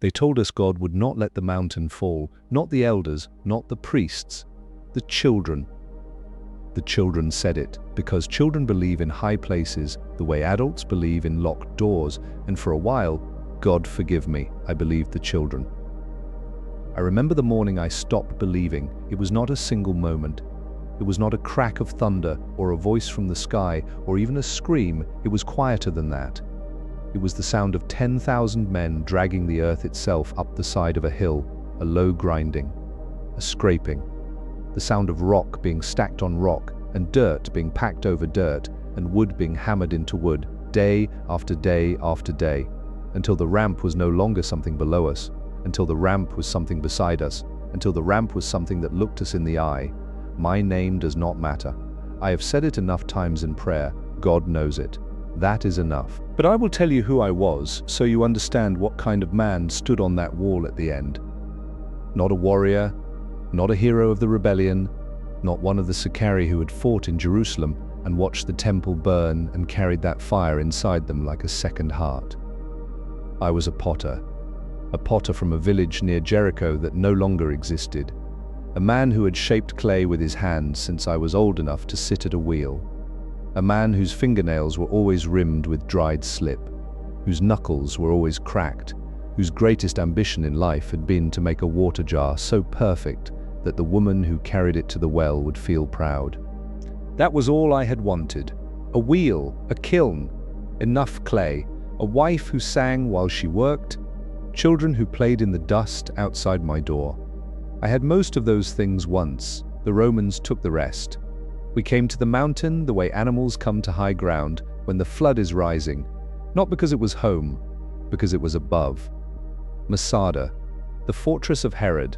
They told us God would not let the mountain fall, not the elders, not the priests, the children. The children said it, because children believe in high places the way adults believe in locked doors, and for a while, God forgive me, I believed the children. I remember the morning I stopped believing. It was not a single moment. It was not a crack of thunder or a voice from the sky or even a scream. It was quieter than that. It was the sound of 10,000 men dragging the earth itself up the side of a hill, a low grinding, a scraping. The sound of rock being stacked on rock and dirt being packed over dirt and wood being hammered into wood, day after day after day, until the ramp was no longer something below us, until the ramp was something beside us, until the ramp was something that looked us in the eye. My name does not matter. I have said it enough times in prayer. God knows it. That is enough. But I will tell you who I was, so you understand what kind of man stood on that wall at the end. Not a warrior, not a hero of the rebellion, not one of the Sicarii who had fought in Jerusalem and watched the temple burn and carried that fire inside them like a second heart. I was a potter from a village near Jericho that no longer existed, a man who had shaped clay with his hands since I was old enough to sit at a wheel, a man whose fingernails were always rimmed with dried slip, whose knuckles were always cracked, whose greatest ambition in life had been to make a water jar so perfect that the woman who carried it to the well would feel proud. That was all I had wanted. A wheel, a kiln, enough clay, a wife who sang while she worked, children who played in the dust outside my door. I had most of those things once. The Romans took the rest. We came to the mountain the way animals come to high ground when the flood is rising, not because it was home, because it was above. Masada, the fortress of Herod,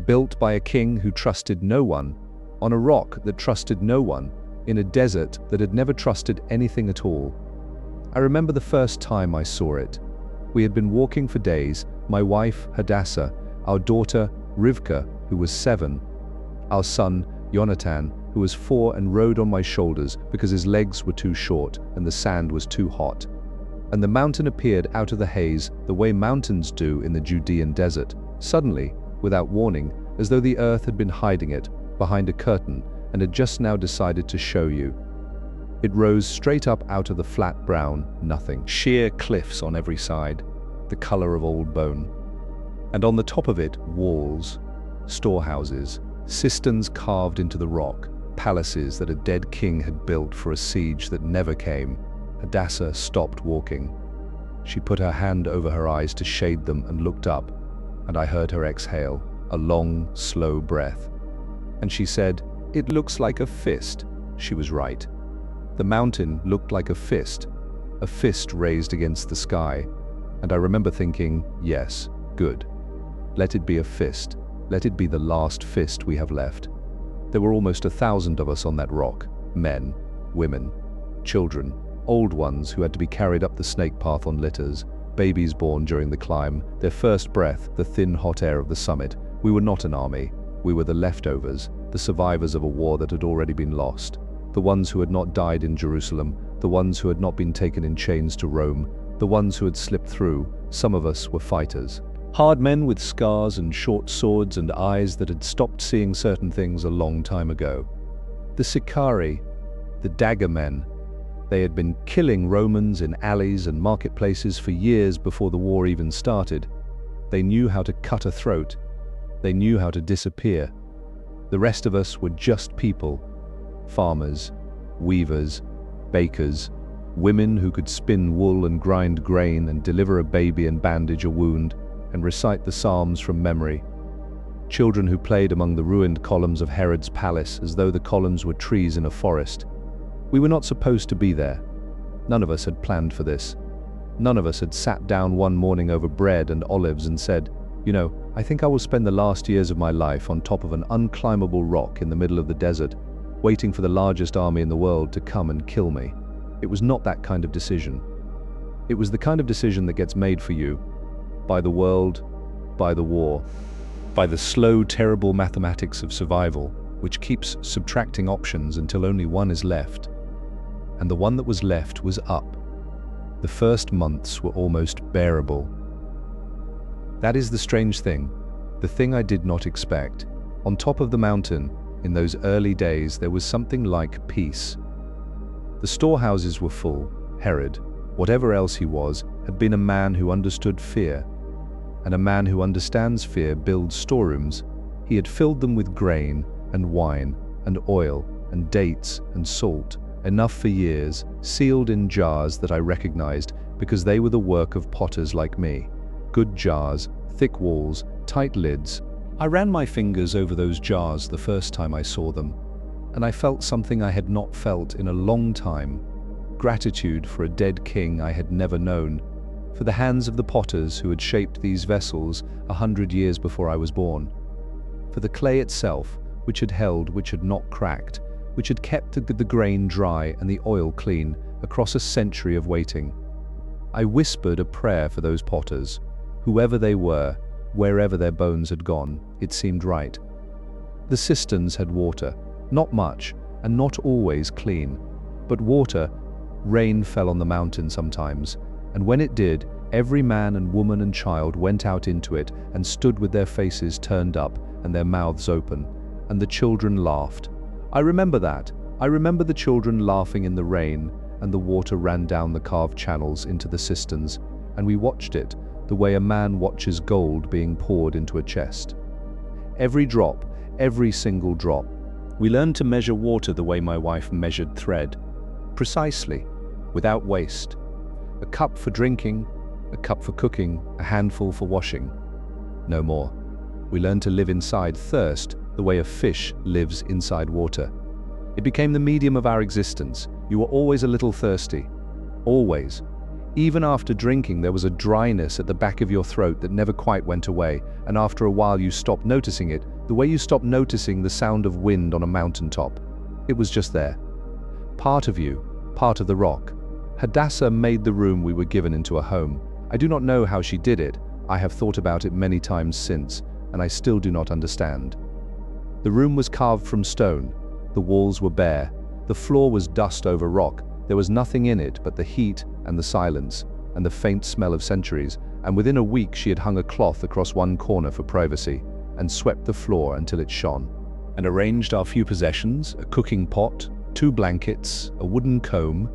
built by a king who trusted no one, on a rock that trusted no one, in a desert that had never trusted anything at all. I remember the first time I saw it. We had been walking for days, my wife, Hadassah, our daughter, Rivka, who was 7, our son, Jonathan, who was 4 and rode on my shoulders because his legs were too short and the sand was too hot. And the mountain appeared out of the haze the way mountains do in the Judean desert, suddenly, without warning, as though the earth had been hiding it behind a curtain and had just now decided to show you. It rose straight up out of the flat brown nothing, sheer cliffs on every side, the color of old bone. And on the top of it, walls, storehouses, cisterns carved into the rock, palaces that a dead king had built for a siege that never came. Hadassah stopped walking. She put her hand over her eyes to shade them and looked up, and I heard her exhale, a long, slow breath. And she said, "It looks like a fist." She was right. The mountain looked like a fist raised against the sky, and I remember thinking, yes, good. Let it be a fist. Let it be the last fist we have left. There were almost 1,000 of us on that rock, men, women, children, old ones who had to be carried up the snake path on litters, babies born during the climb, their first breath, the thin hot air of the summit. We were not an army. We were the leftovers, the survivors of a war that had already been lost, the ones who had not died in Jerusalem, the ones who had not been taken in chains to Rome, the ones who had slipped through. Some of us were fighters. Hard men with scars and short swords and eyes that had stopped seeing certain things a long time ago. The Sicarii, the dagger men, they had been killing Romans in alleys and marketplaces for years before the war even started. They knew how to cut a throat. They knew how to disappear. The rest of us were just people. Farmers, weavers, bakers, women who could spin wool and grind grain and deliver a baby and bandage a wound and recite the Psalms from memory. Children who played among the ruined columns of Herod's palace as though the columns were trees in a forest. We were not supposed to be there. None of us had planned for this. None of us had sat down one morning over bread and olives and said, "You know, I think I will spend the last years of my life on top of an unclimbable rock in the middle of the desert, waiting for the largest army in the world to come and kill me." It was not that kind of decision. It was the kind of decision that gets made for you, by the world, by the war, by the slow, terrible mathematics of survival, which keeps subtracting options until only one is left. And the one that was left was up. The first months were almost bearable. That is the strange thing, the thing I did not expect. On top of the mountain, in those early days, there was something like peace. The storehouses were full. Herod, whatever else he was, had been a man who understood fear. And a man who understands fear builds storerooms. He had filled them with grain and wine and oil and dates and salt, enough for years, sealed in jars that I recognized because they were the work of potters like me. Good jars, thick walls, tight lids. I ran my fingers over those jars the first time I saw them, and I felt something I had not felt in a long time. Gratitude for a dead king I had never known, for the hands of the potters who had shaped these vessels 100 years before I was born, for the clay itself, which had held, which had not cracked, which had kept the grain dry and the oil clean across a century of waiting. I whispered a prayer for those potters, whoever they were, wherever their bones had gone. It seemed right. The cisterns had water, not much, and not always clean, but water. Rain fell on the mountain sometimes, and when it did, every man and woman and child went out into it and stood with their faces turned up and their mouths open, and the children laughed. I remember that. I remember the children laughing in the rain, and the water ran down the carved channels into the cisterns, and we watched it, the way a man watches gold being poured into a chest. Every drop, every single drop. We learned to measure water the way my wife measured thread. Precisely, without waste. A cup for drinking, a cup for cooking, a handful for washing. No more. We learned to live inside thirst the way a fish lives inside water. It became the medium of our existence. You were always a little thirsty. Always. Even after drinking, there was a dryness at the back of your throat that never quite went away, and after a while you stopped noticing it, the way you stopped noticing the sound of wind on a mountaintop. It was just there. Part of you, part of the rock. Hadassah made the room we were given into a home. I do not know how she did it. I have thought about it many times since, and I still do not understand. The room was carved from stone. The walls were bare. The floor was dust over rock. There was nothing in it but the heat and the silence and the faint smell of centuries, and within a week she had hung a cloth across one corner for privacy and swept the floor until it shone, and arranged our few possessions, a cooking pot, 2 blankets, a wooden comb,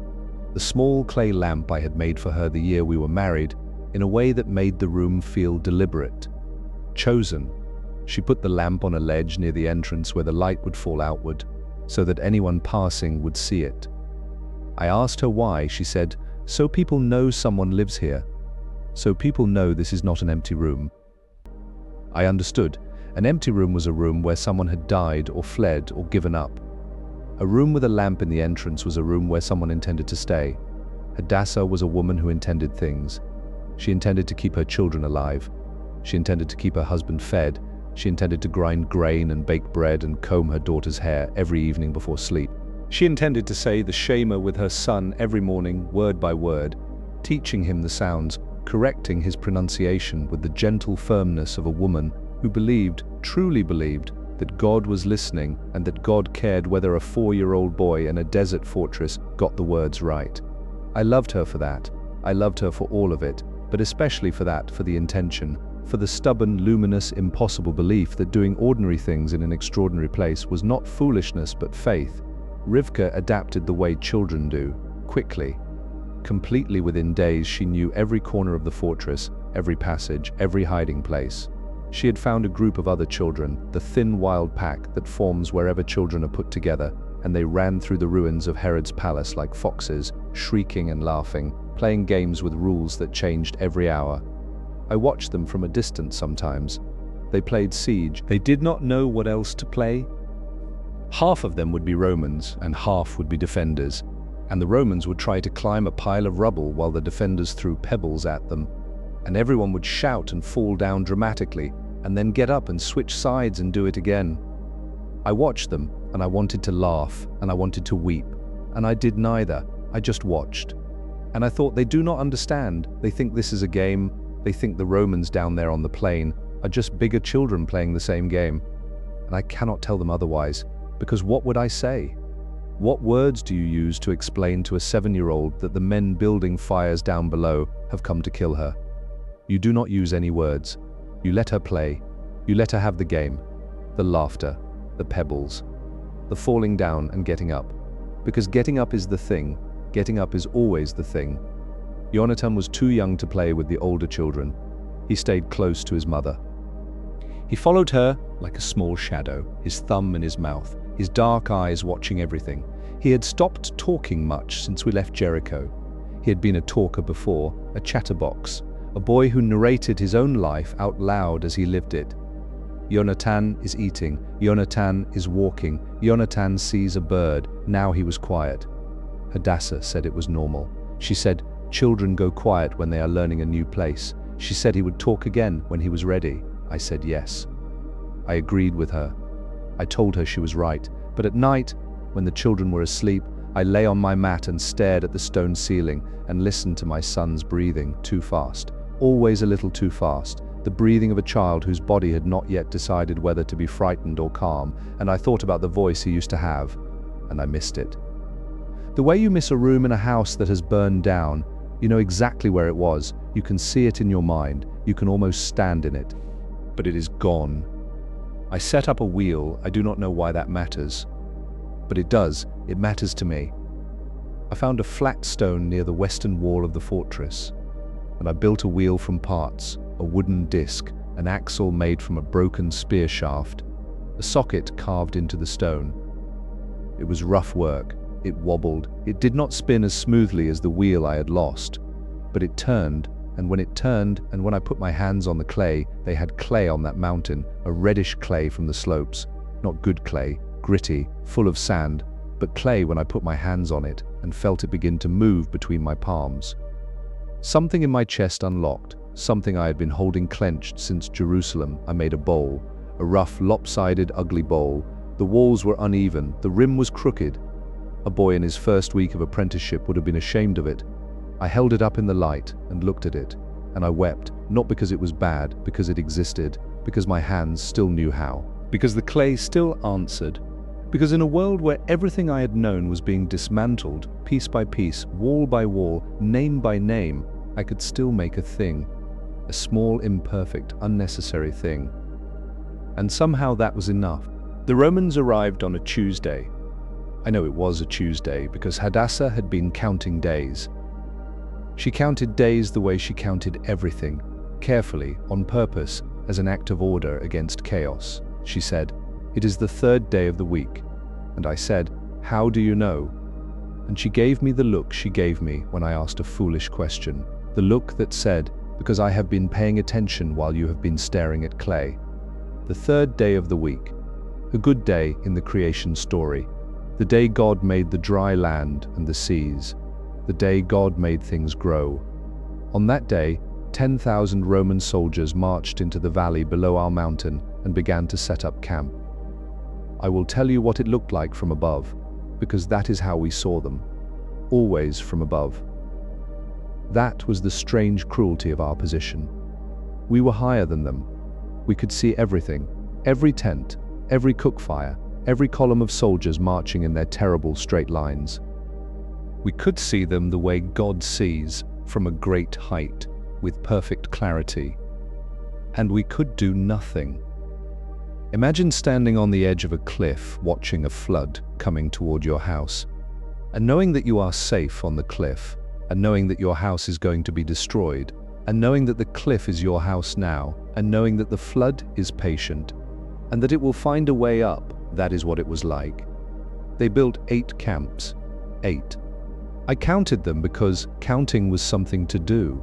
the small clay lamp I had made for her the year we were married, in a way that made the room feel deliberate, chosen. She put the lamp on a ledge near the entrance where the light would fall outward, so that anyone passing would see it. I asked her why. She said, "So people know someone lives here. So people know this is not an empty room." I understood. An empty room was a room where someone had died or fled or given up. A room with a lamp in the entrance was a room where someone intended to stay. Hadassah was a woman who intended things. She intended to keep her children alive. She intended to keep her husband fed. She intended to grind grain and bake bread and comb her daughter's hair every evening before sleep. She intended to say the Shema with her son every morning, word by word, teaching him the sounds, correcting his pronunciation with the gentle firmness of a woman who believed, truly believed, that God was listening and that God cared whether a 4-year-old boy in a desert fortress got the words right. I loved her for that. I loved her for all of it, but especially for that, for the intention, for the stubborn, luminous, impossible belief that doing ordinary things in an extraordinary place was not foolishness but faith. Rivka adapted the way children do, quickly. Completely within days she knew every corner of the fortress, every passage, every hiding place. She had found a group of other children, the thin wild pack that forms wherever children are put together, and they ran through the ruins of Herod's palace like foxes, shrieking and laughing, playing games with rules that changed every hour. I watched them from a distance sometimes. They played Siege. They did not know what else to play. Half of them would be Romans and half would be defenders, and the Romans would try to climb a pile of rubble while the defenders threw pebbles at them, and everyone would shout and fall down dramatically and then get up and switch sides and do it again. I watched them, and I wanted to laugh and I wanted to weep, and I did neither. I just watched. And I thought, they do not understand. They think this is a game. They think the Romans down there on the plain are just bigger children playing the same game. And I cannot tell them otherwise. Because what would I say? What words do you use to explain to a 7-year-old that the men building fires down below have come to kill her? You do not use any words. You let her play. You let her have the game. The laughter, the pebbles, the falling down and getting up. Because getting up is the thing. Getting up is always the thing. Yonatan was too young to play with the older children. He stayed close to his mother. He followed her like a small shadow, his thumb in his mouth, his dark eyes watching everything. He had stopped talking much since we left Jericho. He had been a talker before, a chatterbox, a boy who narrated his own life out loud as he lived it. Yonatan is eating, Yonatan is walking, Yonatan sees a bird. Now he was quiet. Hadassah said it was normal. She said, children go quiet when they are learning a new place. She said he would talk again when he was ready. I said yes. I agreed with her. I told her she was right, but at night, when the children were asleep, I lay on my mat and stared at the stone ceiling and listened to my son's breathing, too fast, always a little too fast, the breathing of a child whose body had not yet decided whether to be frightened or calm, and I thought about the voice he used to have, and I missed it. The way you miss a room in a house that has burned down, you know exactly where it was, you can see it in your mind, you can almost stand in it, but it is gone. I set up a wheel. I do not know why that matters, but it does. It matters to me. I found a flat stone near the western wall of the fortress, and I built a wheel from parts, a wooden disc, an axle made from a broken spear shaft, a socket carved into the stone. It was rough work. It wobbled. It did not spin as smoothly as the wheel I had lost, but it turned, and when it turned, and when I put my hands on the clay, they had clay on that mountain, a reddish clay from the slopes. Not good clay, gritty, full of sand, but clay when I put my hands on it and felt it begin to move between my palms. Something in my chest unlocked, something I had been holding clenched since Jerusalem. I made a bowl, a rough, lopsided, ugly bowl. The walls were uneven, the rim was crooked. A boy in his first week of apprenticeship would have been ashamed of it. I held it up in the light and looked at it, and I wept, not because it was bad, because it existed, because my hands still knew how, because the clay still answered, because in a world where everything I had known was being dismantled, piece by piece, wall by wall, name by name, I could still make a thing, a small, imperfect, unnecessary thing. And somehow that was enough. The Romans arrived on a Tuesday. I know it was a Tuesday because Hadassah had been counting days. She counted days the way she counted everything, carefully, on purpose, as an act of order against chaos. She said, "It is the third day of the week." And I said, "How do you know?" And she gave me the look she gave me when I asked a foolish question. The look that said, "Because I have been paying attention while you have been staring at clay." The third day of the week. A good day in the creation story. The day God made the dry land and the seas. The day God made things grow. On that day, 10,000 Roman soldiers marched into the valley below our mountain and began to set up camp. I will tell you what it looked like from above, because that is how we saw them, always from above. That was the strange cruelty of our position. We were higher than them. We could see everything, every tent, every cookfire, every column of soldiers marching in their terrible straight lines. We could see them the way God sees, from a great height, with perfect clarity. And we could do nothing. Imagine standing on the edge of a cliff watching a flood coming toward your house, and knowing that you are safe on the cliff, and knowing that your house is going to be destroyed, and knowing that the cliff is your house now, and knowing that the flood is patient, and that it will find a way up. That is what it was like. They built 8 camps. 8. I counted them because counting was something to do.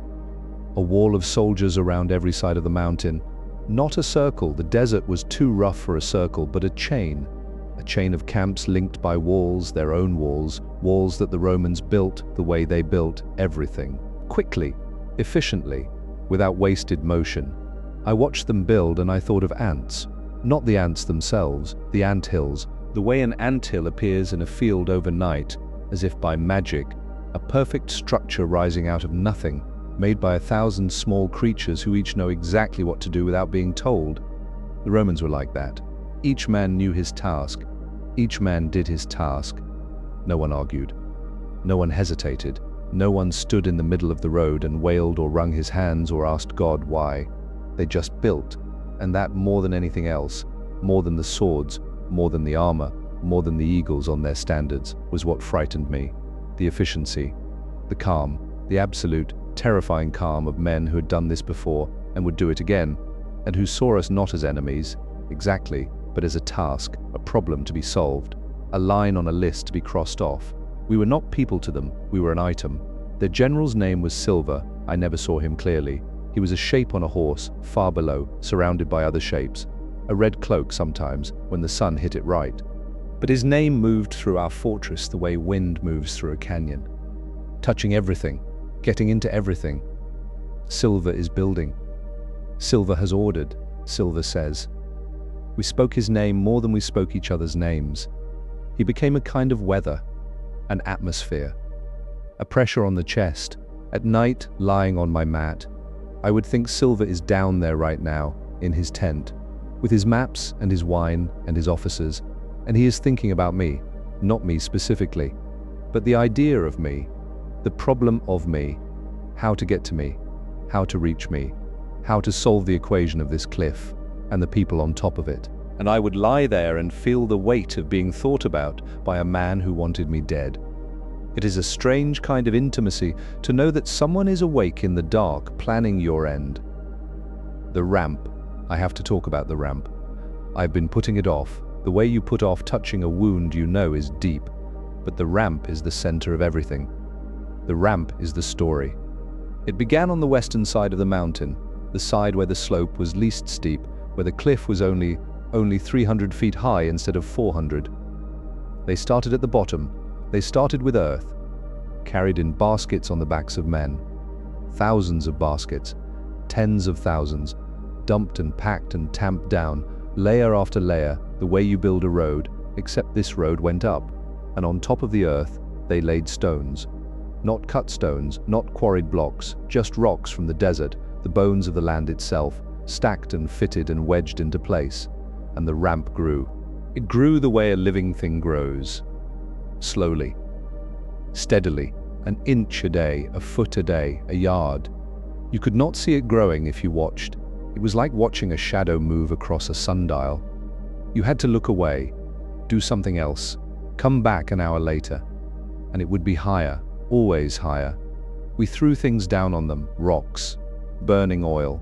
A wall of soldiers around every side of the mountain. Not a circle, the desert was too rough for a circle, but a chain. A chain of camps linked by walls, their own walls, walls that the Romans built the way they built everything. Quickly, efficiently, without wasted motion. I watched them build and I thought of ants. Not the ants themselves, the anthills, the way an anthill appears in a field overnight, as if by magic, a perfect structure rising out of nothing, made by 1,000 small creatures who each know exactly what to do without being told. The Romans were like that. Each man knew his task. Each man did his task. No one argued. No one hesitated. No one stood in the middle of the road and wailed or wrung his hands or asked God why. They just built, and that more than anything else, more than the swords, more than the armor, more than the eagles on their standards, was what frightened me. The efficiency, the calm, the absolute, terrifying calm of men who had done this before and would do it again, and who saw us not as enemies, exactly, but as a task, a problem to be solved, a line on a list to be crossed off. We were not people to them, we were an item. Their general's name was Silver. I never saw him clearly. He was a shape on a horse, far below, surrounded by other shapes. A red cloak sometimes, when the sun hit it right. But his name moved through our fortress the way wind moves through a canyon. Touching everything, getting into everything. Silver is building. Silver has ordered, Silver says. We spoke his name more than we spoke each other's names. He became a kind of weather, an atmosphere, a pressure on the chest. At night, lying on my mat, I would think Silver is down there right now, in his tent, with his maps and his wine and his officers, and he is thinking about me, not me specifically, but the idea of me, the problem of me, how to get to me, how to reach me, how to solve the equation of this cliff and the people on top of it. And I would lie there and feel the weight of being thought about by a man who wanted me dead. It is a strange kind of intimacy to know that someone is awake in the dark planning your end. The ramp. I have to talk about the ramp. I've been putting it off. The way you put off touching a wound you know is deep, but the ramp is the center of everything. The ramp is the story. It began on the western side of the mountain, the side where the slope was least steep, where the cliff was only 300 feet high instead of 400. They started at the bottom. They started with earth, carried in baskets on the backs of men. Thousands of baskets, tens of thousands, dumped and packed and tamped down, layer after layer, the way you build a road, except this road went up, and on top of the earth they laid stones. Not cut stones, not quarried blocks, just rocks from the desert, the bones of the land itself, stacked and fitted and wedged into place. And the ramp grew. It grew the way a living thing grows. Slowly, steadily, an inch a day, a foot a day, a yard. You could not see it growing if you watched. It was like watching a shadow move across a sundial. You had to look away, do something else, come back an hour later, and it would be higher, always higher. We threw things down on them, rocks, burning oil,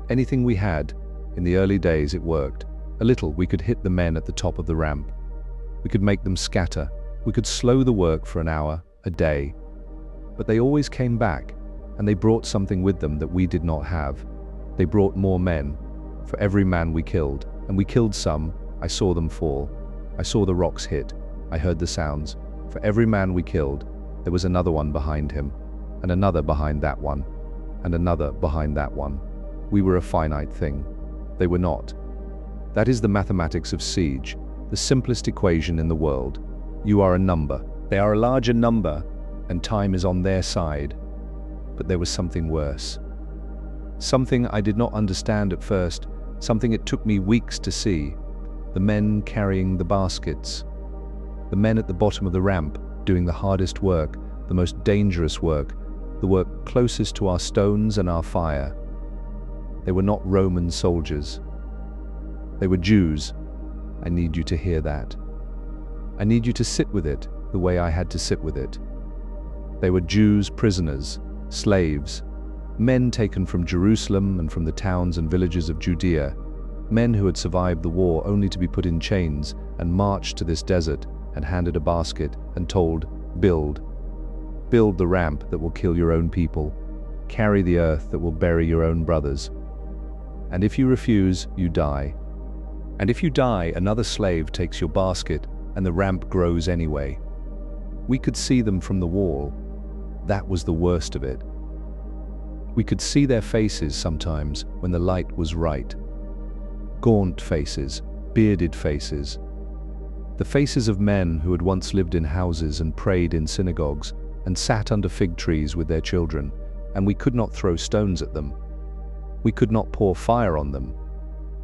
anything we had. In the early days it worked. A little, we could hit the men at the top of the ramp. We could make them scatter. We could slow the work for an hour, a day. But they always came back, and they brought something with them that we did not have. They brought more men, for every man we killed. And we killed some. I saw them fall. I saw the rocks hit. I heard the sounds. For every man we killed, there was another one behind him, and another behind that one, and another behind that one. We were a finite thing. They were not. That is the mathematics of siege, the simplest equation in the world. You are a number. They are a larger number, and time is on their side. But there was something worse. Something I did not understand at first, something it took me weeks to see. The men carrying the baskets. The men at the bottom of the ramp, doing the hardest work, the most dangerous work, the work closest to our stones and our fire. They were not Roman soldiers. They were Jews. I need you to hear that. I need you to sit with it the way I had to sit with it. They were Jews, prisoners, slaves, men taken from Jerusalem and from the towns and villages of Judea, men who had survived the war only to be put in chains and marched to this desert and handed a basket and told, build the ramp that will kill your own people, carry the earth that will bury your own brothers. And if you refuse, you die. And if you die, another slave takes your basket and the ramp grows anyway. We could see them from the wall. That was the worst of it. We could see their faces sometimes when the light was right. Gaunt faces, bearded faces. The faces of men who had once lived in houses and prayed in synagogues and sat under fig trees with their children, and we could not throw stones at them. We could not pour fire on them,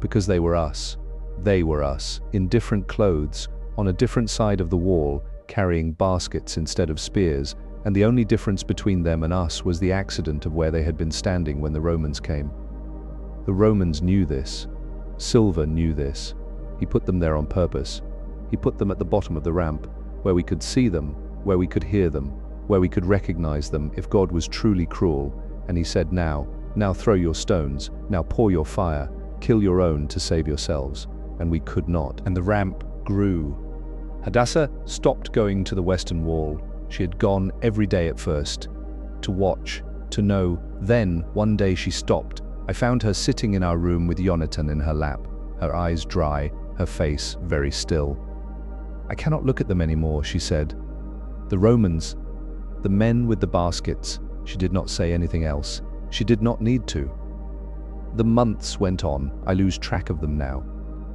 because they were us. They were us, in different clothes, on a different side of the wall, carrying baskets instead of spears, and the only difference between them and us was the accident of where they had been standing when the Romans came. The Romans knew this. Silver knew this. He put them there on purpose. He put them at the bottom of the ramp, where we could see them, where we could hear them, where we could recognize them if God was truly cruel. And he said, now throw your stones, now pour your fire, kill your own to save yourselves. And we could not. And the ramp grew. Hadassah stopped going to the western wall. She had gone every day at first, to watch, to know. Then, one day she stopped. I found her sitting in our room with Yonatan in her lap, her eyes dry, her face very still. I cannot look at them anymore, she said. The Romans, the men with the baskets. She did not say anything else. She did not need to. The months went on. I lose track of them now.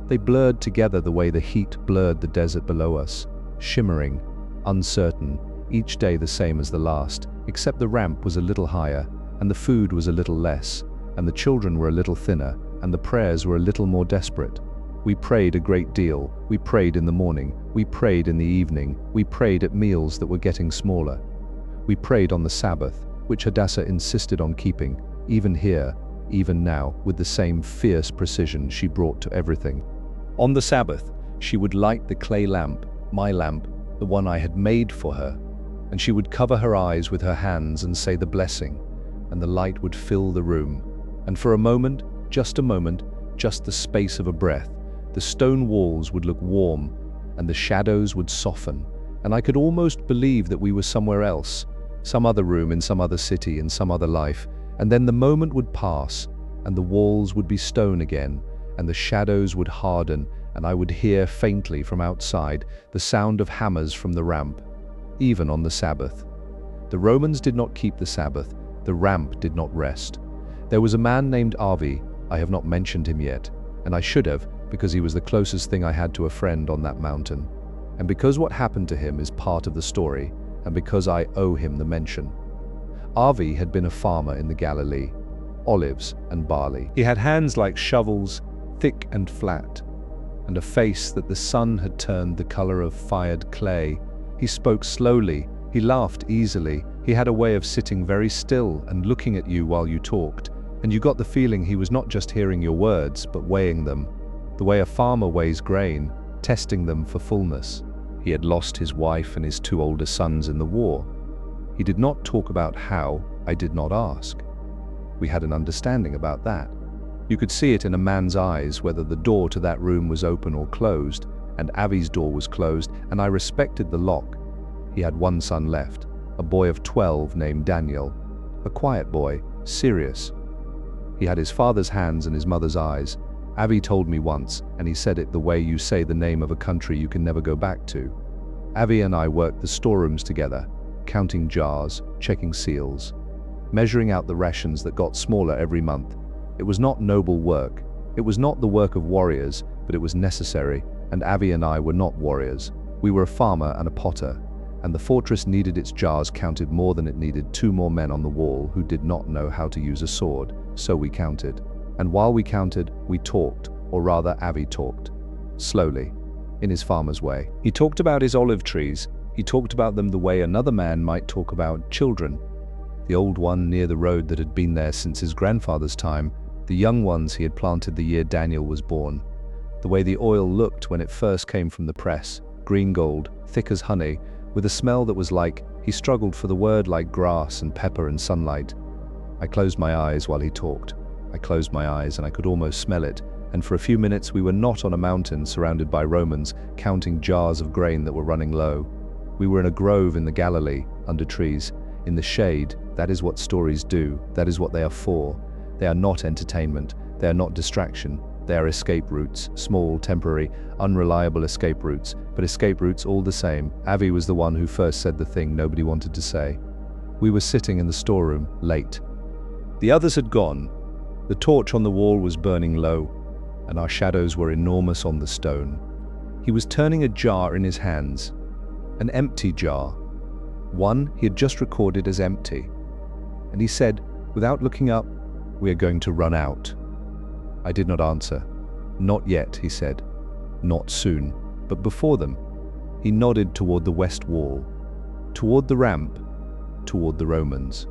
They blurred together the way the heat blurred the desert below us, shimmering, uncertain, each day the same as the last, except the ramp was a little higher, and the food was a little less, and the children were a little thinner, and the prayers were a little more desperate. We prayed a great deal. We prayed in the morning. We prayed in the evening. We prayed at meals that were getting smaller. We prayed on the Sabbath, which Hadassah insisted on keeping, even here, even now, with the same fierce precision she brought to everything. On the Sabbath, she would light the clay lamp, my lamp, the one I had made for her, and she would cover her eyes with her hands and say the blessing, and the light would fill the room. And for a moment, just the space of a breath, the stone walls would look warm, and the shadows would soften, and I could almost believe that we were somewhere else, some other room in some other city, in some other life. And then the moment would pass, and the walls would be stone again, and the shadows would harden, and I would hear faintly from outside the sound of hammers from the ramp, even on the Sabbath. The Romans did not keep the Sabbath. The ramp did not rest. There was a man named Avi. I have not mentioned him yet, and I should have, because he was the closest thing I had to a friend on that mountain, and because what happened to him is part of the story, and because I owe him the mention. Avi had been a farmer in the Galilee, olives and barley. He had hands like shovels, thick and flat, and a face that the sun had turned the color of fired clay. He spoke slowly, he laughed easily, he had a way of sitting very still and looking at you while you talked, and you got the feeling he was not just hearing your words, but weighing them, the way a farmer weighs grain, testing them for fullness. He had lost his wife and his 2 older sons in the war. He did not talk about how. I did not ask. We had an understanding about that. You could see it in a man's eyes whether the door to that room was open or closed, and Avi's door was closed, and I respected the lock. He had 1 son left, a boy of 12 named Daniel, a quiet boy, serious. He had his father's hands and his mother's eyes. Avi told me once, and he said it the way you say the name of a country you can never go back to. Avi and I worked the storerooms together, counting jars, checking seals, measuring out the rations that got smaller every month. It was not noble work. It was not the work of warriors, but it was necessary, and Avi and I were not warriors. We were a farmer and a potter, and the fortress needed its jars counted more than it needed 2 more men on the wall who did not know how to use a sword, so we counted. And while we counted, we talked, or rather Avi talked, slowly, in his farmer's way. He talked about his olive trees. He talked about them the way another man might talk about children. The old one near the road that had been there since his grandfather's time, the young ones he had planted the year Daniel was born. The way the oil looked when it first came from the press, green gold, thick as honey, with a smell that was like, he struggled for the word, like grass and pepper and sunlight. I closed my eyes while he talked. I closed my eyes and I could almost smell it, and for a few minutes we were not on a mountain surrounded by Romans, counting jars of grain that were running low. We were in a grove in the Galilee, under trees, in the shade. That is what stories do. That is what they are for. They are not entertainment. They are not distraction. They are escape routes, small, temporary, unreliable escape routes, but escape routes all the same. Avi was the one who first said the thing nobody wanted to say. We were sitting in the storeroom, late. The others had gone. The torch on the wall was burning low, and our shadows were enormous on the stone. He was turning a jar in his hands, an empty jar, one he had just recorded as empty. And he said, without looking up, "We are going to run out." I did not answer. "Not yet," he said. "Not soon." But before them, he nodded toward the west wall, toward the ramp, toward the Romans.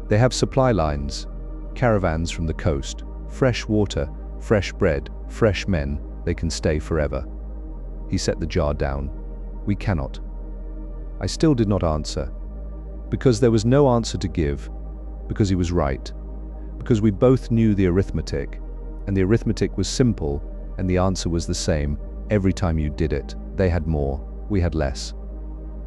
They have supply lines, caravans from the coast, fresh water, fresh bread, fresh men, they can stay forever. He set the jar down. We cannot. I still did not answer, because there was no answer to give, because he was right, because we both knew the arithmetic, and the arithmetic was simple, and the answer was the same every time you did it. They had more, we had less.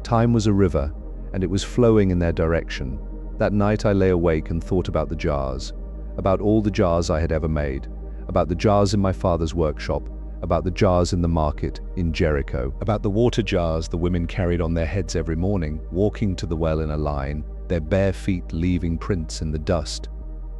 Time was a river, and it was flowing in their direction. That night I lay awake and thought about the jars, about all the jars I had ever made, about the jars in my father's workshop, about the jars in the market in Jericho, about the water jars the women carried on their heads every morning, walking to the well in a line, their bare feet leaving prints in the dust,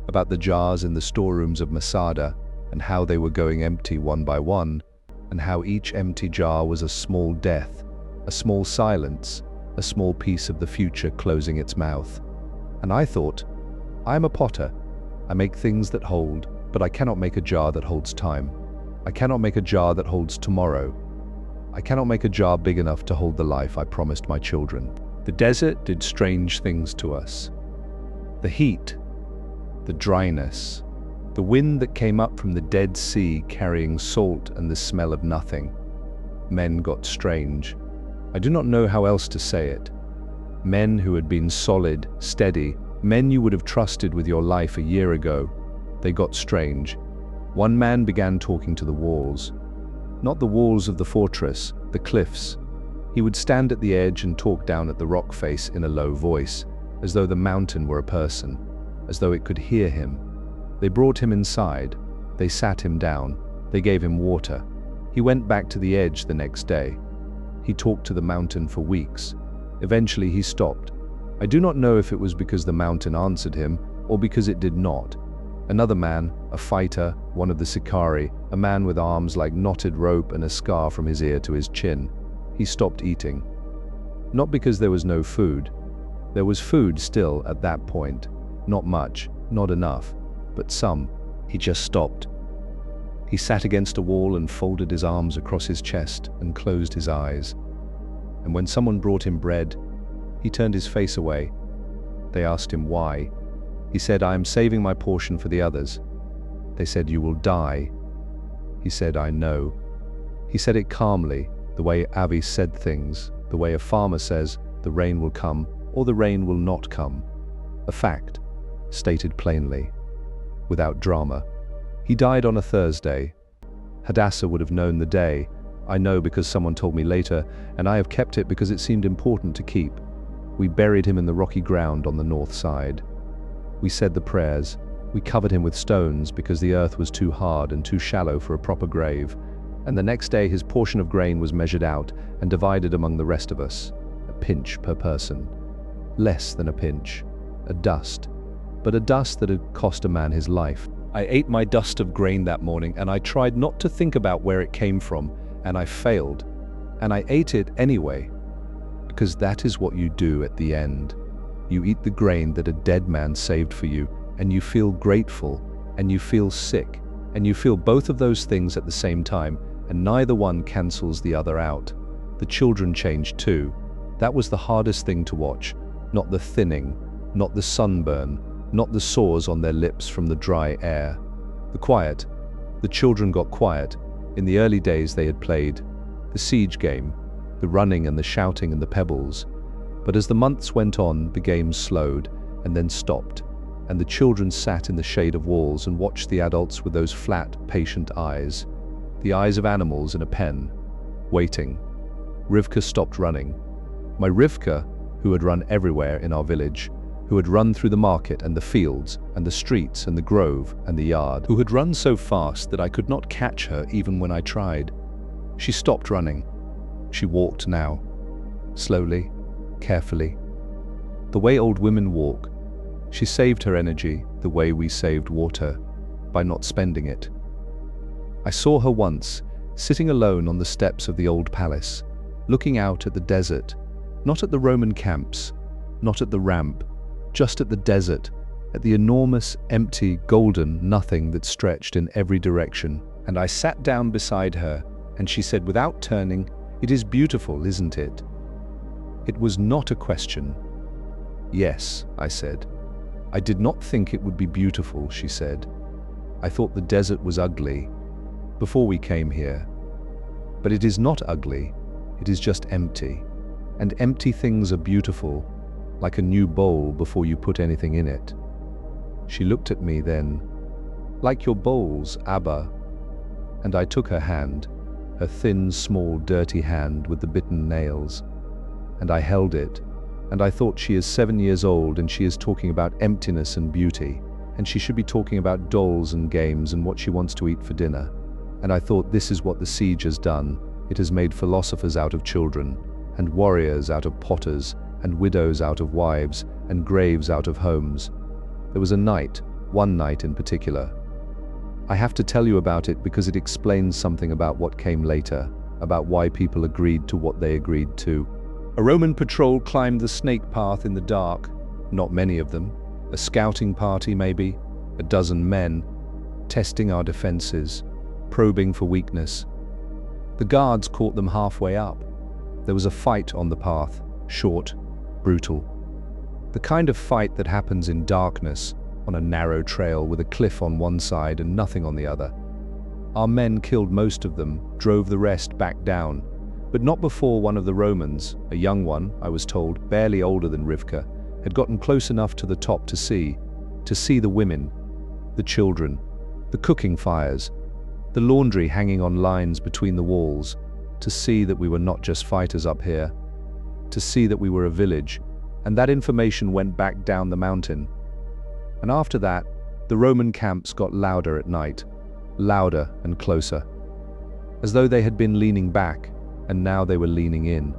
about the jars in the storerooms of Masada, and how they were going empty one by one, and how each empty jar was a small death, a small silence, a small piece of the future closing its mouth. And I thought, I am a potter. I make things that hold, but I cannot make a jar that holds time. I cannot make a jar that holds tomorrow. I cannot make a jar big enough to hold the life I promised my children. The desert did strange things to us. The heat, the dryness, the wind that came up from the Dead Sea carrying salt and the smell of nothing. Men got strange. I do not know how else to say it. Men who had been solid, steady, men you would have trusted with your life a year ago, they got strange. One man began talking to the walls. Not the walls of the fortress, the cliffs. He would stand at the edge and talk down at the rock face in a low voice, as though the mountain were a person, as though it could hear him. They brought him inside. They sat him down. They gave him water. He went back to the edge the next day. He talked to the mountain for weeks. Eventually he stopped. I do not know if it was because the mountain answered him or because it did not. Another man, a fighter, one of the Sicari, a man with arms like knotted rope and a scar from his ear to his chin. He stopped eating. Not because there was no food. There was food still at that point. Not much, not enough, but some. He just stopped. He sat against a wall and folded his arms across his chest and closed his eyes. And when someone brought him bread, he turned his face away. They asked him why. He said, I am saving my portion for the others. They said, you will die. He said, I know. He said it calmly, the way Avi said things, the way a farmer says, the rain will come or the rain will not come. A fact, stated plainly, without drama. He died on a Thursday. Hadassah would have known the day. I know because someone told me later, and I have kept it because it seemed important to keep. We buried him in the rocky ground on the north side. We said the prayers. We covered him with stones because the earth was too hard and too shallow for a proper grave. And the next day his portion of grain was measured out and divided among the rest of us. A pinch per person. Less than a pinch. A dust. But a dust that had cost a man his life. I ate my dust of grain that morning and I tried not to think about where it came from, and I failed. And I ate it anyway. Because that is what you do at the end. You eat the grain that a dead man saved for you, and you feel grateful, and you feel sick, and you feel both of those things at the same time, and neither one cancels the other out. The children changed too. That was the hardest thing to watch. Not the thinning, not the sunburn, not the sores on their lips from the dry air. The quiet. The children got quiet. In the early days they had played the siege game, the running and the shouting and the pebbles. But as the months went on, the game slowed and then stopped, and the children sat in the shade of walls and watched the adults with those flat, patient eyes, the eyes of animals in a pen, waiting. Rivka stopped running. My Rivka, who had run everywhere in our village, who had run through the market and the fields and the streets and the grove and the yard, who had run so fast that I could not catch her even when I tried. She stopped running. She walked now, slowly, carefully. The way old women walk. She saved her energy the way we saved water, by not spending it. I saw her once, sitting alone on the steps of the old palace, looking out at the desert, not at the Roman camps, not at the ramp, just at the desert, at the enormous, empty, golden nothing that stretched in every direction. And I sat down beside her, and she said without turning, "It is beautiful, isn't it?" It was not a question. "Yes," I said. "I did not think it would be beautiful," she said. I thought the desert was ugly before we came here. But it is not ugly, it is just empty. And empty things are beautiful, like a new bowl before you put anything in it. She looked at me then, like your bowls, Abba. And I took her hand, her thin, small, dirty hand with the bitten nails. And I held it, and I thought she is 7 years old and she is talking about emptiness and beauty, and she should be talking about dolls and games and what she wants to eat for dinner. And I thought, this is what the siege has done. It has made philosophers out of children, and warriors out of potters, and widows out of wives, and graves out of homes. There was a night, one night in particular. I have to tell you about it because it explains something about what came later, about why people agreed to what they agreed to. A Roman patrol climbed the snake path in the dark, not many of them, a scouting party maybe, a dozen men, testing our defenses, probing for weakness. The guards caught them halfway up. There was a fight on the path, short, brutal. The kind of fight that happens in darkness, on a narrow trail with a cliff on one side and nothing on the other. Our men killed most of them, drove the rest back down, but not before one of the Romans, a young one, I was told, barely older than Rivka, had gotten close enough to the top to see the women, the children, the cooking fires, the laundry hanging on lines between the walls, to see that we were not just fighters up here, to see that we were a village, and that information went back down the mountain. And after that, the Roman camps got louder at night, louder and closer, as though they had been leaning back, and now they were leaning in.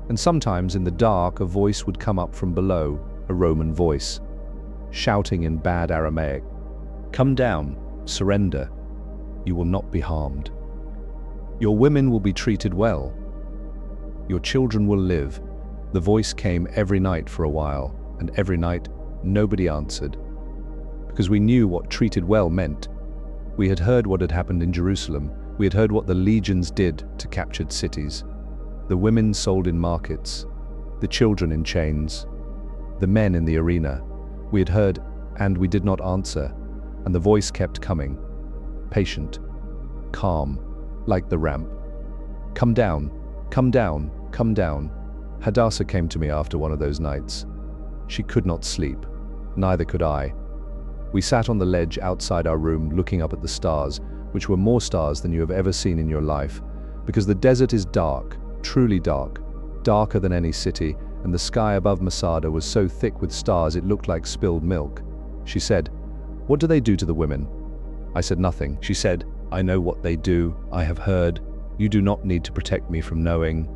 And sometimes in the dark a voice would come up from below, a Roman voice, shouting in bad Aramaic, "Come down, surrender, you will not be harmed. Your women will be treated well. Your children will live." The voice came every night for a while, and every night nobody answered. Because we knew what treated well meant. We had heard what had happened in Jerusalem. We had heard what the legions did to captured cities. The women sold in markets, the children in chains, the men in the arena. We had heard, and we did not answer, and the voice kept coming, patient, calm, like the ramp. "Come down, come down, come down." Hadassah came to me after one of those nights. She could not sleep, neither could I. We sat on the ledge outside our room looking up at the stars, which were more stars than you have ever seen in your life, because the desert is dark, truly dark, darker than any city, and the sky above Masada was so thick with stars it looked like spilled milk. She said, "What do they do to the women?" I said nothing. She said, "I know what they do. I have heard. You do not need to protect me from knowing.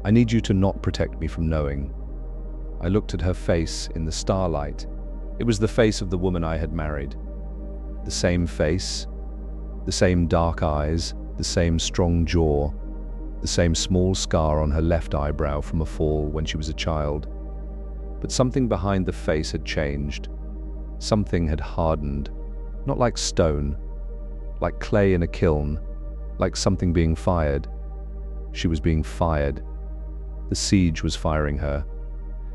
I need you to not protect me from knowing." I looked at her face in the starlight. It was the face of the woman I had married. The same face, the same dark eyes, the same strong jaw, the same small scar on her left eyebrow from a fall when she was a child. But something behind the face had changed. Something had hardened, not like stone, like clay in a kiln, like something being fired. She was being fired. The siege was firing her.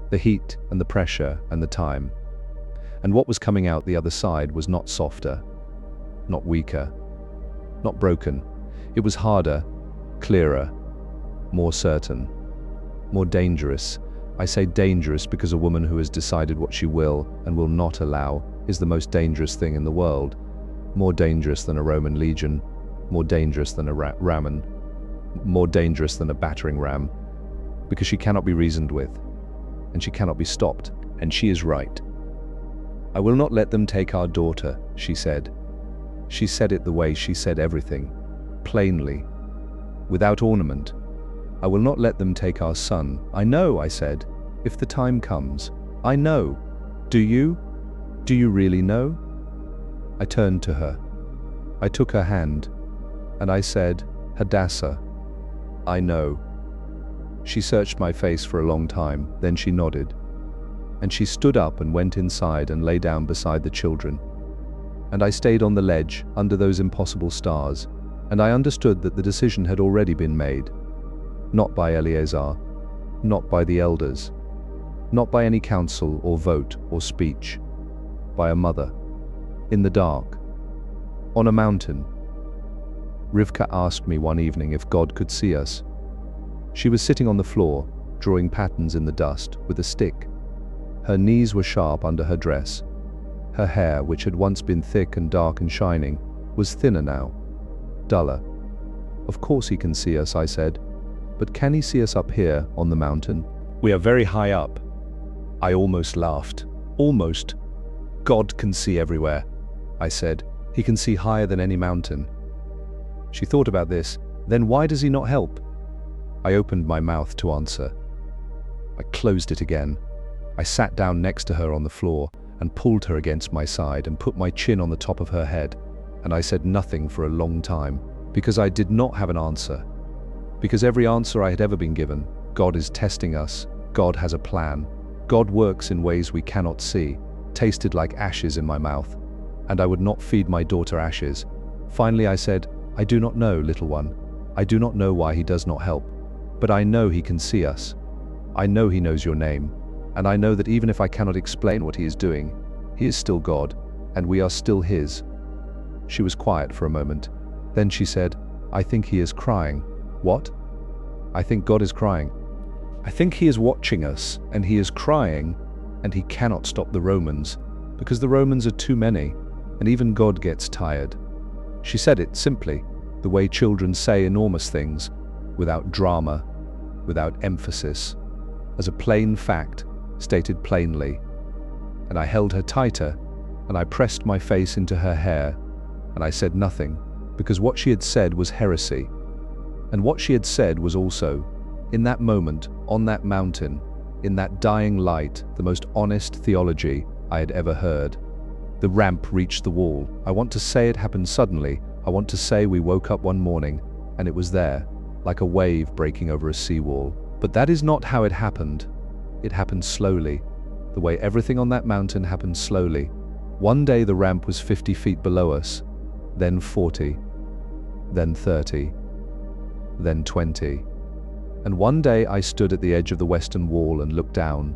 The heat and the pressure and the time. And what was coming out the other side was not softer, not weaker, not broken. It was harder, clearer, more certain, more dangerous. I say dangerous because a woman who has decided what she will and will not allow is the most dangerous thing in the world. More dangerous than a Roman legion, more dangerous than a ramen, more dangerous than a battering ram, because she cannot be reasoned with, and she cannot be stopped, and she is right. "I will not let them take our daughter," she said. She said it the way she said everything, plainly, without ornament. "I will not let them take our son." "I know," I said, "if the time comes. I know. Do you? Do you really know?" I turned to her. I took her hand, and I said, "Hadassah, I know." She searched my face for a long time, then she nodded. And she stood up and went inside and lay down beside the children. And I stayed on the ledge under those impossible stars, and I understood that the decision had already been made. Not by Eleazar, not by the elders, not by any council or vote or speech, by a mother, in the dark, On a mountain. Rivka asked me one evening if God could see us. She was sitting on the floor, drawing patterns in the dust with a stick. Her knees were sharp under her dress. Her hair, which had once been thick and dark and shining, was thinner now, duller. Of course he can see us, I said. But can he see us up here on the mountain? We are very high up. I almost laughed. Almost. God can see everywhere, I said. He can see higher than any mountain. She thought about this. Then why does he not help? I opened my mouth to answer. I closed it again. I sat down next to her on the floor and pulled her against my side and put my chin on the top of her head, and I said nothing for a long time, because I did not have an answer. Because every answer I had ever been given, God is testing us, God has a plan, God works in ways we cannot see, tasted like ashes in my mouth, and I would not feed my daughter ashes. Finally I said, I do not know, little one. I do not know why he does not help, but I know he can see us. I know he knows your name, and I know that even if I cannot explain what he is doing, he is still God, and we are still his. She was quiet for a moment. Then she said, I think he is crying. What? I think God is crying. I think he is watching us, and he is crying, and he cannot stop the Romans, because the Romans are too many, and even God gets tired. She said it simply, the way children say enormous things, without drama, without emphasis, as a plain fact, stated plainly. And I held her tighter, and I pressed my face into her hair, and I said nothing, because what she had said was heresy. And what she had said was also, in that moment, on that mountain, in that dying light, the most honest theology I had ever heard. The ramp reached the wall. I want to say it happened suddenly. I want to say we woke up one morning, and it was there, like a wave breaking over a seawall. But that is not how it happened. It happened slowly, the way everything on that mountain happened slowly. One day the ramp was 50 feet below us, then 40, then 30, then 20. And one day I stood at the edge of the western wall and looked down,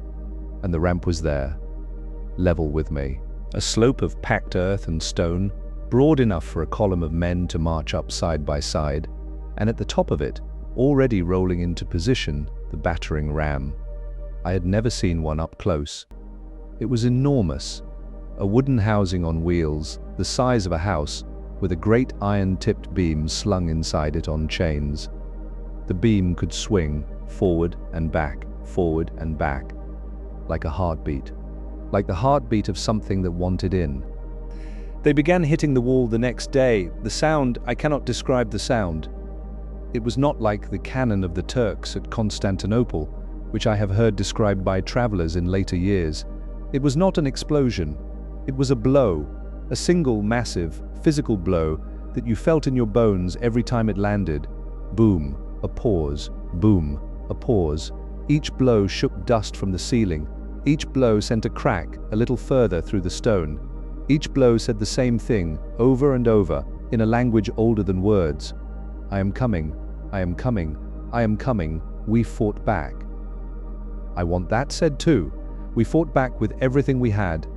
and the ramp was there, level with me. A slope of packed earth and stone, broad enough for a column of men to march up side by side, and at the top of it, already rolling into position, the battering ram. I had never seen one up close. It was enormous, a wooden housing on wheels, the size of a house, with a great iron-tipped beam slung inside it on chains. The beam could swing forward and back, like a heartbeat, like the heartbeat of something that wanted in. They began hitting the wall the next day. The sound, I cannot describe the sound. It was not like the cannon of the Turks at Constantinople, which I have heard described by travelers in later years. It was not an explosion. It was a blow, a single massive, physical blow that you felt in your bones every time it landed. Boom, a pause, boom, a pause. Each blow shook dust from the ceiling. Each blow sent a crack a little further through the stone. Each blow said the same thing, over and over, in a language older than words. I am coming, I am coming, I am coming. We fought back. I want that said too. We fought back with everything we had.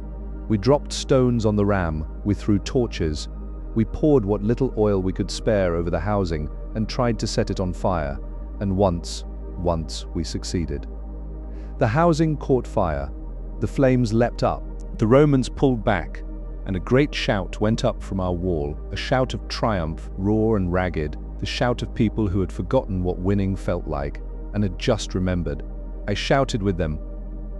We dropped stones on the ram, we threw torches. We poured what little oil we could spare over the housing and tried to set it on fire. And once we succeeded. The housing caught fire. The flames leapt up. The Romans pulled back, and a great shout went up from our wall, a shout of triumph, raw and ragged, the shout of people who had forgotten what winning felt like, and had just remembered. I shouted with them.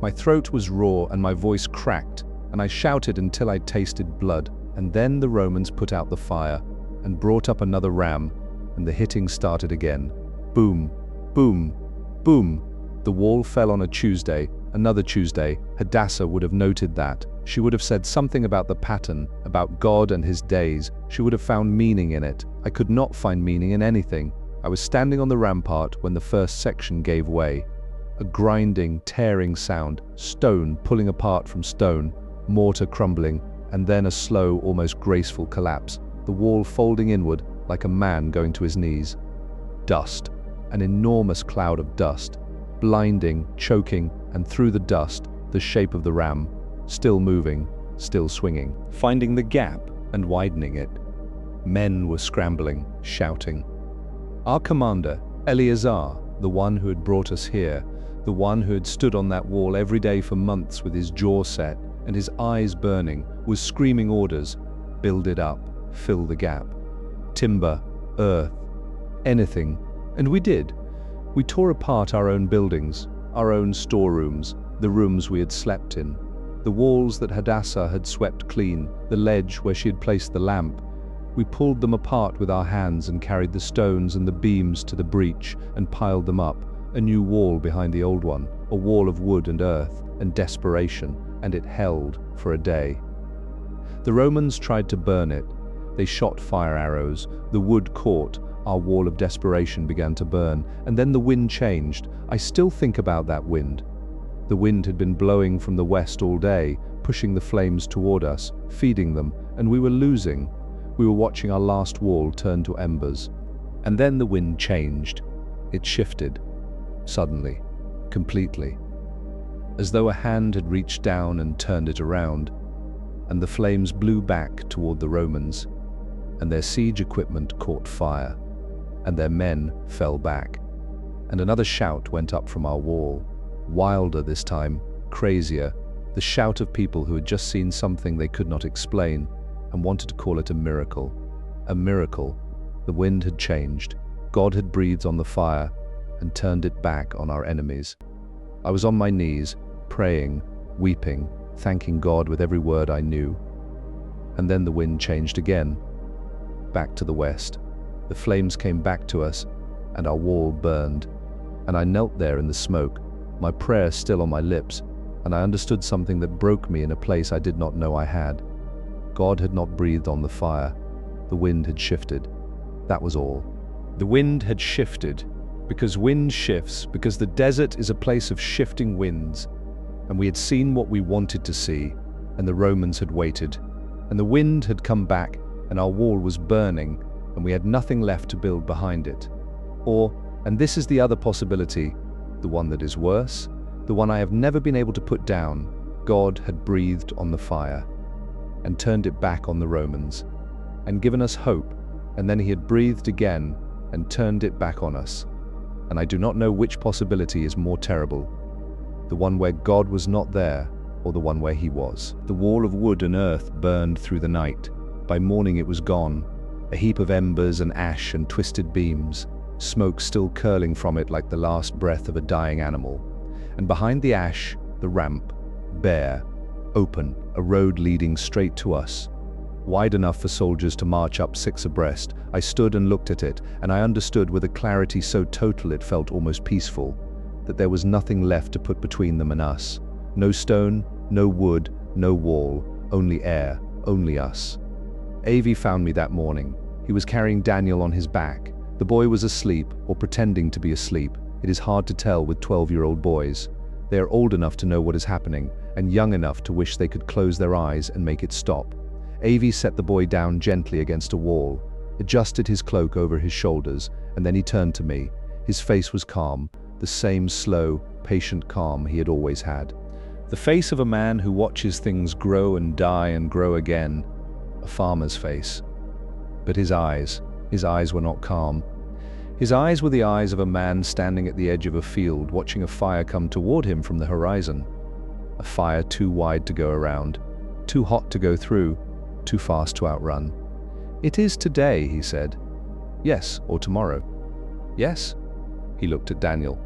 My throat was raw and my voice cracked, and I shouted until I tasted blood. And then the Romans put out the fire, and brought up another ram, and the hitting started again. Boom, boom, boom. The wall fell on a Tuesday, another Tuesday. Hadassah would have noted that. She would have said something about the pattern, about God and his days. She would have found meaning in it. I could not find meaning in anything. I was standing on the rampart when the first section gave way. A grinding, tearing sound, stone pulling apart from stone, mortar crumbling, and then a slow, almost graceful collapse, the wall folding inward like a man going to his knees. Dust, an enormous cloud of dust, blinding, choking, and through the dust, the shape of the ram, still moving, still swinging, finding the gap and widening it. Men were scrambling, shouting. Our commander, Eleazar, the one who had brought us here, the one who had stood on that wall every day for months with his jaw set and his eyes burning, was screaming orders: build it up, fill the gap. Timber, earth, anything. And we did. We tore apart our own buildings, our own storerooms, the rooms we had slept in, the walls that Hadassah had swept clean, the ledge where she had placed the lamp. We pulled them apart with our hands and carried the stones and the beams to the breach and piled them up, a new wall behind the old one, a wall of wood and earth and desperation, and it held for a day. The Romans tried to burn it. They shot fire arrows, the wood caught, our wall of desperation began to burn, and then the wind changed. I still think about that wind. The wind had been blowing from the west all day, pushing the flames toward us, feeding them, and we were losing. We were watching our last wall turn to embers. And then the wind changed. It shifted. Suddenly. Completely. As though a hand had reached down and turned it around. And the flames blew back toward the Romans. And their siege equipment caught fire. And their men fell back. And another shout went up from our wall. Wilder this time, crazier, the shout of people who had just seen something they could not explain and wanted to call it a miracle. A miracle. The wind had changed. God had breathed on the fire and turned it back on our enemies. I was on my knees, praying, weeping, thanking God with every word I knew. And then the wind changed again. Back to the west. The flames came back to us, and our wall burned. And I knelt there in the smoke, my prayer still on my lips, and I understood something that broke me in a place I did not know I had. God had not breathed on the fire. The wind had shifted. That was all. The wind had shifted, because wind shifts, because the desert is a place of shifting winds. And we had seen what we wanted to see, and the Romans had waited. And the wind had come back, and our wall was burning, and we had nothing left to build behind it. Or, and this is the other possibility, the one that is worse, the one I have never been able to put down, God had breathed on the fire, and turned it back on the Romans, and given us hope, and then he had breathed again, and turned it back on us. And I do not know which possibility is more terrible, the one where God was not there, or the one where he was. The wall of wood and earth burned through the night. By morning it was gone, a heap of embers and ash and twisted beams, smoke still curling from it like the last breath of a dying animal. And behind the ash, the ramp, bare, open, a road leading straight to us. Wide enough for soldiers to march up 6 abreast. I stood and looked at it, and I understood with a clarity so total it felt almost peaceful, that there was nothing left to put between them and us. No stone, no wood, no wall, only air, only us. Avi found me that morning. He was carrying Daniel on his back. The boy was asleep, or pretending to be asleep. It is hard to tell with 12-year-old boys. They are old enough to know what is happening, and young enough to wish they could close their eyes and make it stop. Avi set the boy down gently against a wall, adjusted his cloak over his shoulders, and then he turned to me. His face was calm, the same slow, patient calm he had always had. The face of a man who watches things grow and die and grow again. A farmer's face. But his eyes were not calm. His eyes were the eyes of a man standing at the edge of a field, watching a fire come toward him from the horizon. A fire too wide to go around, too hot to go through, too fast to outrun. It is today, he said. Yes, or tomorrow. Yes? He looked at Daniel.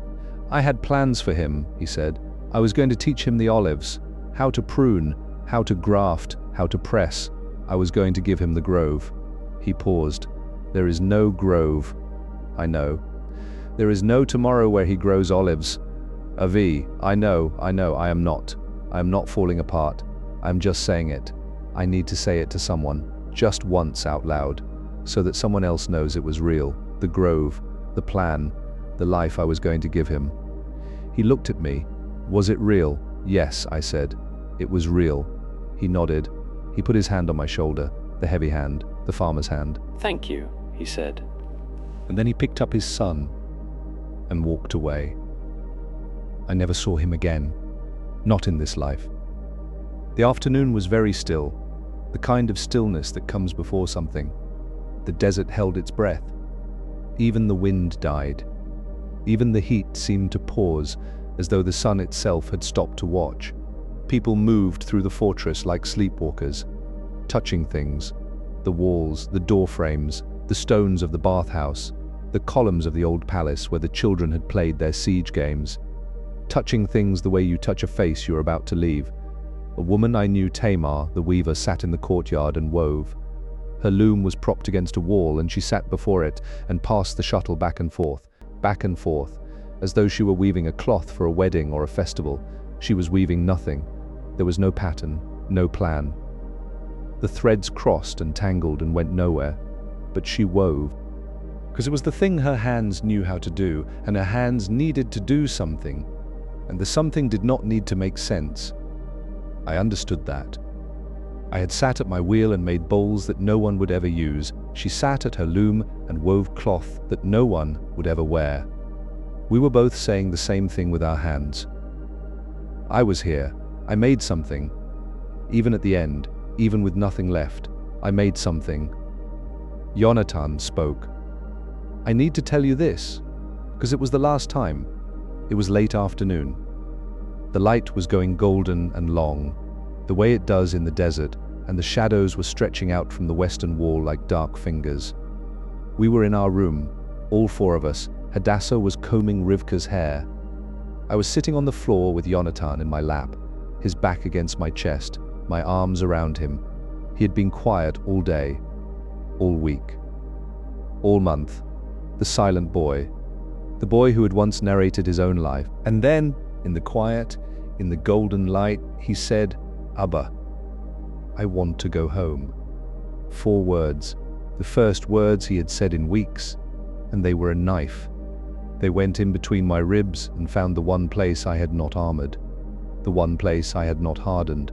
I had plans for him, he said. I was going to teach him the olives, how to prune, how to graft, how to press. I was going to give him the grove. He paused. There is no grove. I know. There is no tomorrow where he grows olives. Avi, I know, I am not. I am not falling apart. I am just saying it. I need to say it to someone, just once out loud, so that someone else knows it was real. The grove, the plan, the life I was going to give him. He looked at me. Was it real? Yes, I said. It was real. He nodded. He put his hand on my shoulder, the heavy hand, the farmer's hand. Thank you, he said. And then he picked up his son and walked away. I never saw him again, not in this life. The afternoon was very still, the kind of stillness that comes before something. The desert held its breath. Even the wind died. Even the heat seemed to pause, as though the sun itself had stopped to watch. People moved through the fortress like sleepwalkers, touching things: the walls, the door frames, the stones of the bathhouse, the columns of the old palace where the children had played their siege games. Touching things the way you touch a face you're about to leave. A woman I knew, Tamar, the weaver, sat in the courtyard and wove. Her loom was propped against a wall, and she sat before it and passed the shuttle back and forth, as though she were weaving a cloth for a wedding or a festival. She was weaving nothing. There was no pattern, no plan. The threads crossed and tangled and went nowhere, but she wove. Because it was the thing her hands knew how to do, and her hands needed to do something, and the something did not need to make sense. I understood that. I had sat at my wheel and made bowls that no one would ever use. She sat at her loom and wove cloth that no one would ever wear. We were both saying the same thing with our hands. I was here. I made something. Even at the end, even with nothing left, I made something. Jonathan spoke. I need to tell you this, because it was the last time. It was late afternoon. The light was going golden and long, the way it does in the desert, and the shadows were stretching out from the western wall like dark fingers. We were in our room, all four of us. Hadassah was combing Rivka's hair. I was sitting on the floor with Jonathan in my lap, his back against my chest, my arms around him. He had been quiet all day, all week, all month. The silent boy, the boy who had once narrated his own life. And then, in the quiet, in the golden light, he said, "Abba, I want to go home." 4 words, the first words he had said in weeks, and they were a knife. They went in between my ribs and found the one place I had not armored, the one place I had not hardened,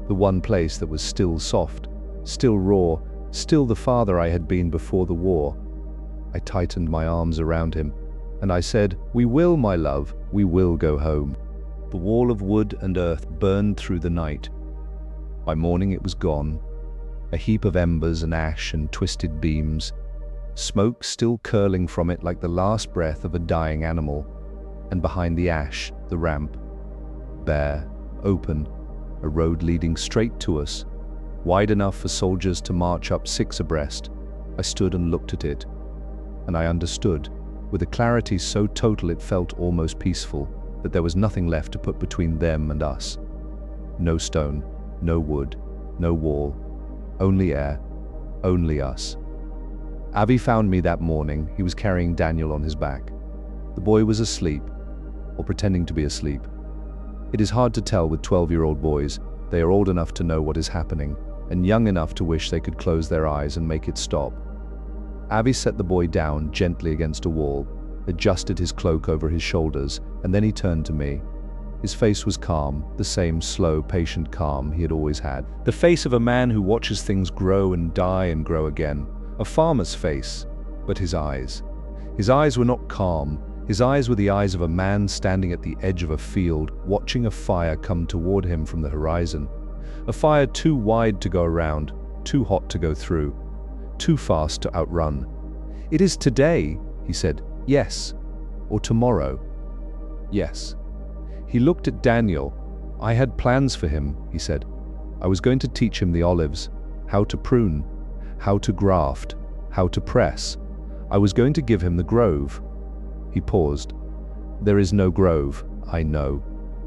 the one place that was still soft, still raw, still the father I had been before the war. I tightened my arms around him, and I said, "We will, my love, we will go home." The wall of wood and earth burned through the night. By morning it was gone, a heap of embers and ash and twisted beams, smoke still curling from it like the last breath of a dying animal, and behind the ash, the ramp, bare, open, a road leading straight to us, wide enough for soldiers to march up 6 abreast. I stood and looked at it, and I understood, with a clarity so total it felt almost peaceful, that there was nothing left to put between them and us. No stone, no wood, no wall, only air, only us. Avi found me that morning. He was carrying Daniel on his back. The boy was asleep, or pretending to be asleep. It is hard to tell with 12-year-old boys. They are old enough to know what is happening, and young enough to wish they could close their eyes and make it stop. Avi set the boy down gently against a wall, adjusted his cloak over his shoulders, and then he turned to me. His face was calm, the same slow, patient calm he had always had. The face of a man who watches things grow and die and grow again. A farmer's face, but his eyes. His eyes were not calm. His eyes were the eyes of a man standing at the edge of a field, watching a fire come toward him from the horizon. A fire too wide to go around, too hot to go through, too fast to outrun. "It is today," he said. "Yes." "Or tomorrow?" "Yes." He looked at Daniel. "I had plans for him," he said. "I was going to teach him the olives, how to prune, how to graft, how to press. I was going to give him the grove." He paused. "There is no grove, I know.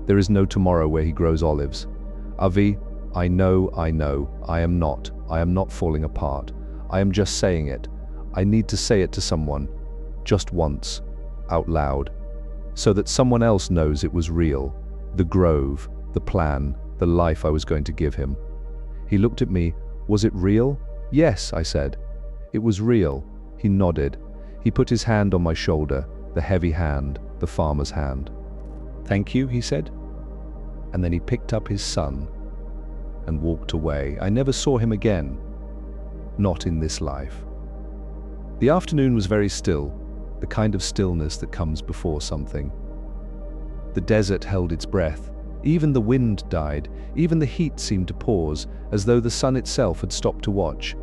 There is no tomorrow where he grows olives. Avi, I know, I am not falling apart. I am just saying it. I need to say it to someone, just once, out loud, so that someone else knows it was real, the grove, the plan, the life I was going to give him." He looked at me. "Was it real?" "Yes," I said. "It was real." He nodded. He put his hand on my shoulder, the heavy hand, the farmer's hand. "Thank you," he said. And then he picked up his son and walked away. I never saw him again. Not in this life. The afternoon was very still, the kind of stillness that comes before something. The desert held its breath. Even the wind died. Even the heat seemed to pause, as though the sun itself had stopped to watch.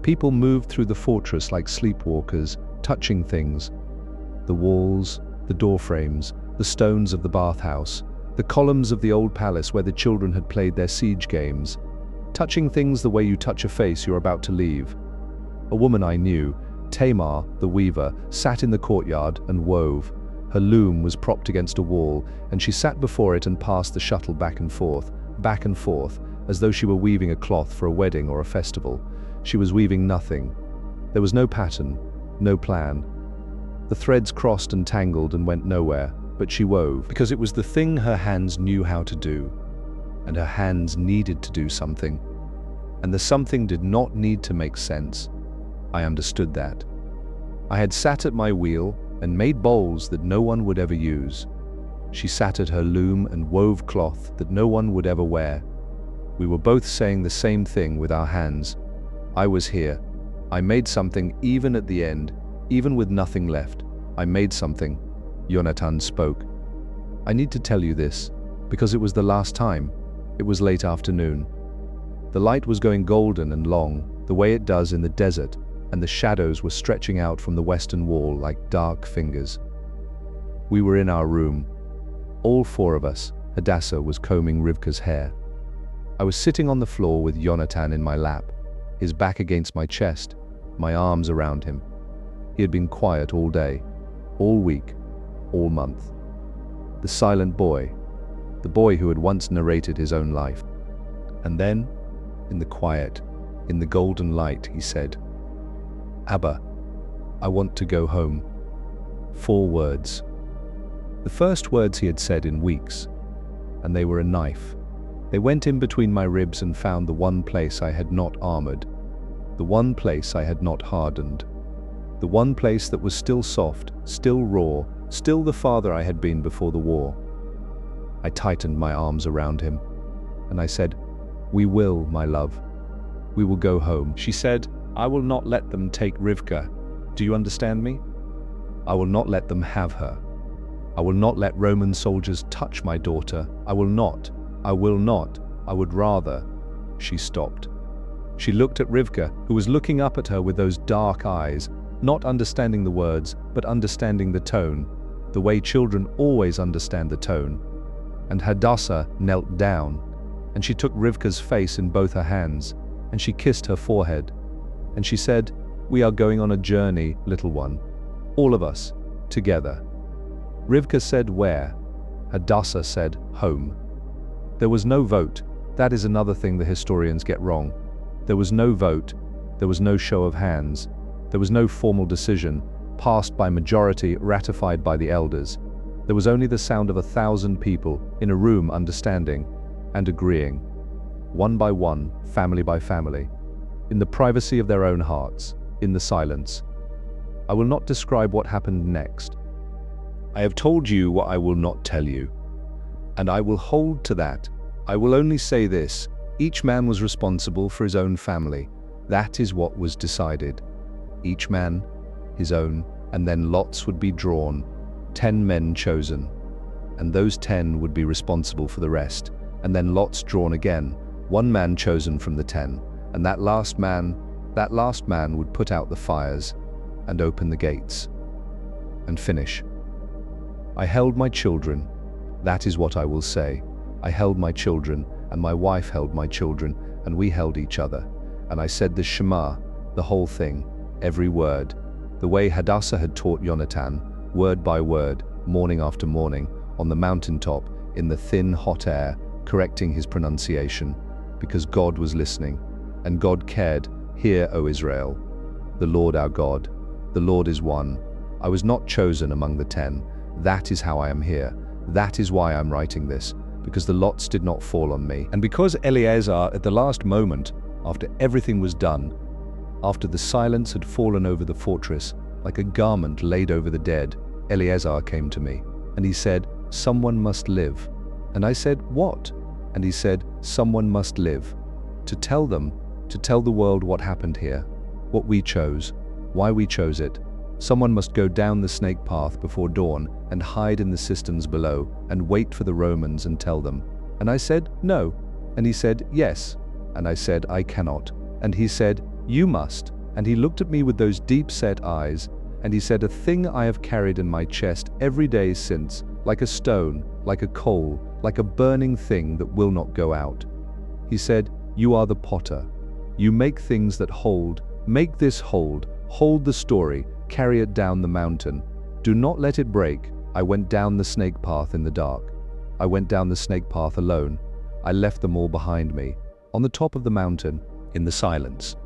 People moved through the fortress like sleepwalkers, touching things. The walls, the doorframes, the stones of the bathhouse, the columns of the old palace where the children had played their siege games, touching things the way you touch a face you're about to leave. A woman I knew, Tamar, the weaver, sat in the courtyard and wove. Her loom was propped against a wall, and she sat before it and passed the shuttle back and forth, as though she were weaving a cloth for a wedding or a festival. She was weaving nothing. There was no pattern, no plan. The threads crossed and tangled and went nowhere, but she wove, because it was the thing her hands knew how to do, and her hands needed to do something. And the something did not need to make sense. I understood that. I had sat at my wheel and made bowls that no one would ever use. She sat at her loom and wove cloth that no one would ever wear. We were both saying the same thing with our hands. I was here. I made something even at the end, even with nothing left. I made something. Jonathan spoke. I need to tell you this, because it was the last time. It was late afternoon. The light was going golden and long, the way it does in the desert, and the shadows were stretching out from the western wall like dark fingers. We were in our room. All four of us. Hadassah was combing Rivka's hair. I was sitting on the floor with Jonathan in my lap, his back against my chest, my arms around him. He had been quiet all day, all week, all month. The silent boy, the boy who had once narrated his own life. And then, in the quiet, in the golden light, he said, "Abba, I want to go home." 4 words. The first words he had said in weeks, and they were a knife. They went in between my ribs and found the one place I had not armored, the one place I had not hardened, the one place that was still soft, still raw, still the father I had been before the war. I tightened my arms around him, and I said, "We will, my love. We will go home." She said, "I will not let them take Rivka. Do you understand me? I will not let them have her. I will not let Roman soldiers touch my daughter. I will not. I will not. I would rather." She stopped. She looked at Rivka, who was looking up at her with those dark eyes, not understanding the words, but understanding the tone, the way children always understand the tone. And Hadassah knelt down, and she took Rivka's face in both her hands, and she kissed her forehead. And she said, "We are going on a journey, little one. All of us, together." Rivka said, "Where?" Hadassah said, "Home." There was no vote. That is another thing the historians get wrong. There was no vote. There was no show of hands. There was no formal decision, passed by majority, ratified by the elders. There was only the sound of 1,000 people in a room understanding and agreeing, one by one, family by family, in the privacy of their own hearts, in the silence. I will not describe what happened next. I have told you what I will not tell you, and I will hold to that. I will only say this: each man was responsible for his own family. That is what was decided. Each man, his own, and then lots would be drawn, 10 men chosen, and those 10 would be responsible for the rest, and then lots drawn again, 1 man chosen from the 10, and that last man would put out the fires, and open the gates, and finish. I held my children. That is what I will say. I held my children, and my wife held my children, and we held each other. And I said the Shema, the whole thing, every word, the way Hadassah had taught Jonathan, word by word, morning after morning, on the mountaintop, in the thin, hot air, correcting his pronunciation, because God was listening, and God cared. Hear, O Israel, the Lord our God, the Lord is one. I was not chosen among the 10. That is how I am here. That is why I'm writing this, because the lots did not fall on me. And because Eleazar, at the last moment, after everything was done, after the silence had fallen over the fortress, like a garment laid over the dead, Eleazar came to me, and he said, "Someone must live." And I said, "What?" And he said, "Someone must live. To tell them, to tell the world what happened here, what we chose, why we chose it. Someone must go down the snake path before dawn and hide in the cisterns below and wait for the Romans and tell them." And I said, "No." And he said, "Yes." And I said, "I cannot." And he said, You must." And he looked at me with those deep-set eyes, and he said, "A thing I have carried in my chest every day since, like a stone, like a coal, like a burning thing that will not go out." He said, "You are the potter. You make things that hold. Make this hold the story, carry it down the mountain. Do not let it break." I went down the snake path in the dark. I went down the snake path alone. I left them all behind me, on the top of the mountain, in the silence.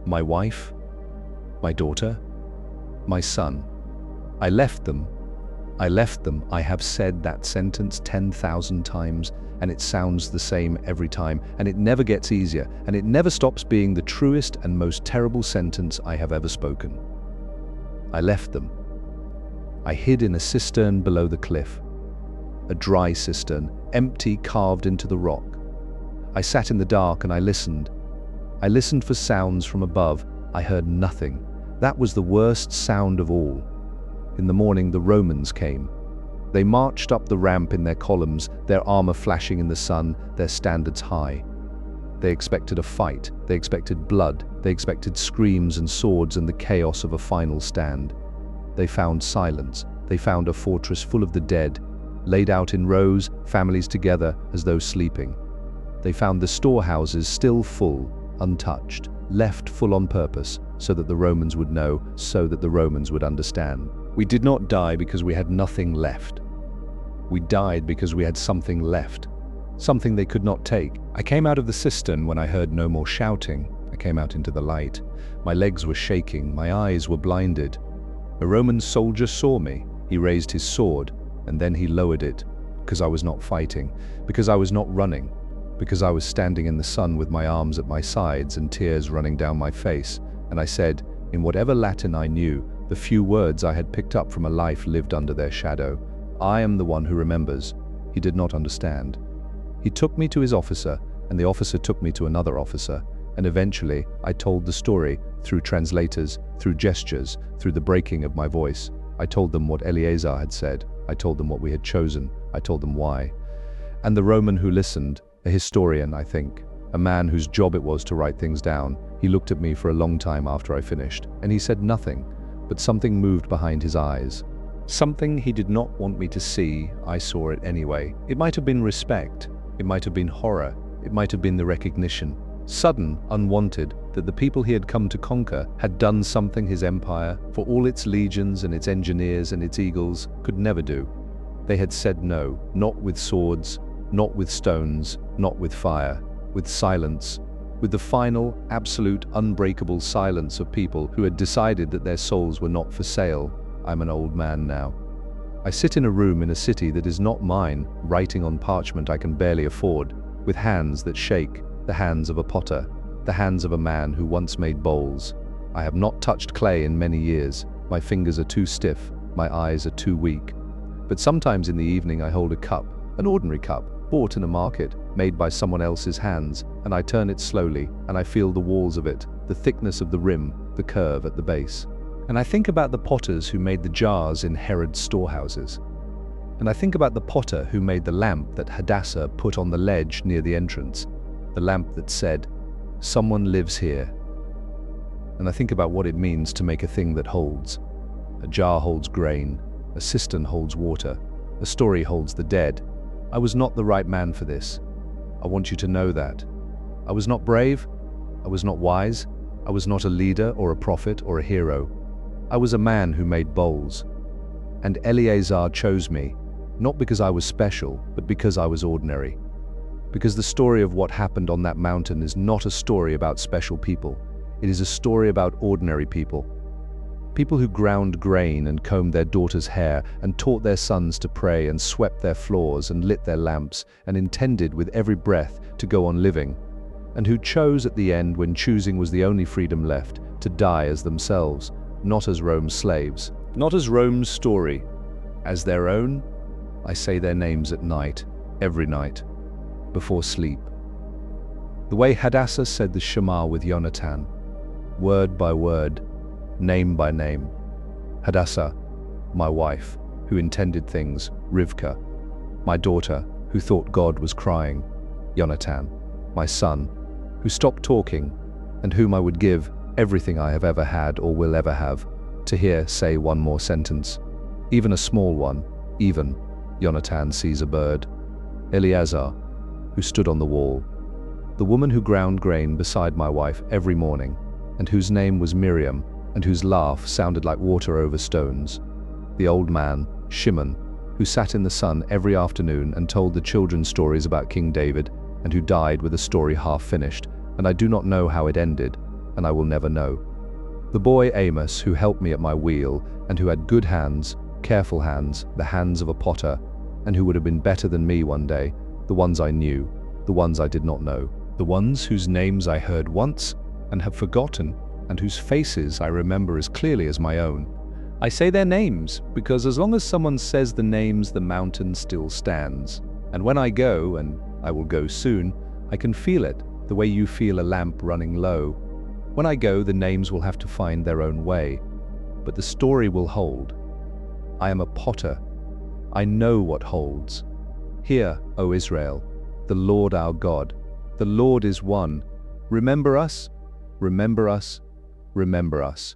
My wife, my daughter, my son. I left them. I left them. I have said that sentence 10,000 times, and it sounds the same every time, and it never gets easier, and it never stops being the truest and most terrible sentence I have ever spoken. I left them. I hid in a cistern below the cliff. A dry cistern, empty, carved into the rock. I sat in the dark and I listened. I listened for sounds from above. I heard nothing. That was the worst sound of all. In the morning, the Romans came. They marched up the ramp in their columns, their armor flashing in the sun, their standards high. They expected a fight. They expected blood. They expected screams and swords and the chaos of a final stand. They found silence. They found a fortress full of the dead, laid out in rows, families together as though sleeping. They found the storehouses still full, untouched, left full on purpose, so that the Romans would know, so that the Romans would understand. We did not die because we had nothing left. We died because we had something left, something they could not take. I came out of the cistern when I heard no more shouting. I came out into the light. My legs were shaking, my eyes were blinded. A Roman soldier saw me. He raised his sword, and then he lowered it, because I was not fighting, because I was not running, because I was standing in the sun with my arms at my sides and tears running down my face. And I said, in whatever Latin I knew, the few words I had picked up from a life lived under their shadow, "I am the one who remembers." He did not understand. He took me to his officer, and the officer took me to another officer, and eventually I told the story through translators, through gestures, through the breaking of my voice. I told them what Eleazar had said. I told them what we had chosen. I told them why. And the Roman who listened, a historian, I think, a man whose job it was to write things down, he looked at me for a long time after I finished, and he said nothing, but something moved behind his eyes. Something he did not want me to see. I saw it anyway. It might have been respect. It might have been horror. It might have been the recognition, sudden, unwanted, that the people he had come to conquer had done something his empire, for all its legions and its engineers and its eagles, could never do. They had said no, not with swords, not with stones, not with fire, with silence, with the final, absolute, unbreakable silence of people who had decided that their souls were not for sale. I'm an old man now. I sit in a room in a city that is not mine, writing on parchment I can barely afford, with hands that shake, the hands of a potter, the hands of a man who once made bowls. I have not touched clay in many years. My fingers are too stiff, my eyes are too weak. But sometimes in the evening I hold a cup, an ordinary cup, bought in a market, made by someone else's hands, and I turn it slowly, and I feel the walls of it, the thickness of the rim, the curve at the base. And I think about the potters who made the jars in Herod's storehouses. And I think about the potter who made the lamp that Hadassah put on the ledge near the entrance, the lamp that said, "Someone lives here." And I think about what it means to make a thing that holds. A jar holds grain, a cistern holds water, a story holds the dead. I was not the right man for this. I want you to know that. I was not brave, I was not wise, I was not a leader or a prophet or a hero. I was a man who made bowls. And Eleazar chose me, not because I was special, but because I was ordinary. Because the story of what happened on that mountain is not a story about special people. It is a story about ordinary people. People who ground grain and combed their daughters' hair and taught their sons to pray and swept their floors and lit their lamps and intended with every breath to go on living, and who chose at the end, when choosing was the only freedom left, to die as themselves, not as Rome's slaves, not as Rome's story, as their own. I say their names at night, every night, before sleep. The way Hadassah said the Shema with Jonathan, word by word, name by name. Hadassah, my wife, who intended things, Rivka, my daughter, who thought God was crying, Jonathan, my son, who stopped talking and whom I would give everything I have ever had or will ever have, to hear say one more sentence, even a small one, even. Jonathan sees a bird. Eleazar, who stood on the wall. The woman who ground grain beside my wife every morning, and whose name was Miriam, and whose laugh sounded like water over stones. The old man, Shimon, who sat in the sun every afternoon and told the children stories about King David, and who died with a story half finished, and I do not know how it ended, and I will never know. The boy Amos, who helped me at my wheel, and who had good hands, careful hands, the hands of a potter, and who would have been better than me one day, the ones I knew, the ones I did not know, the ones whose names I heard once and have forgotten, and whose faces I remember as clearly as my own. I say their names because as long as someone says the names, the mountain still stands. And when I go, and I will go soon, I can feel it, the way you feel a lamp running low. When I go, the names will have to find their own way, but the story will hold. I am a potter. I know what holds. Hear, O Israel, the Lord our God. The Lord is one. Remember us, remember us, remember us.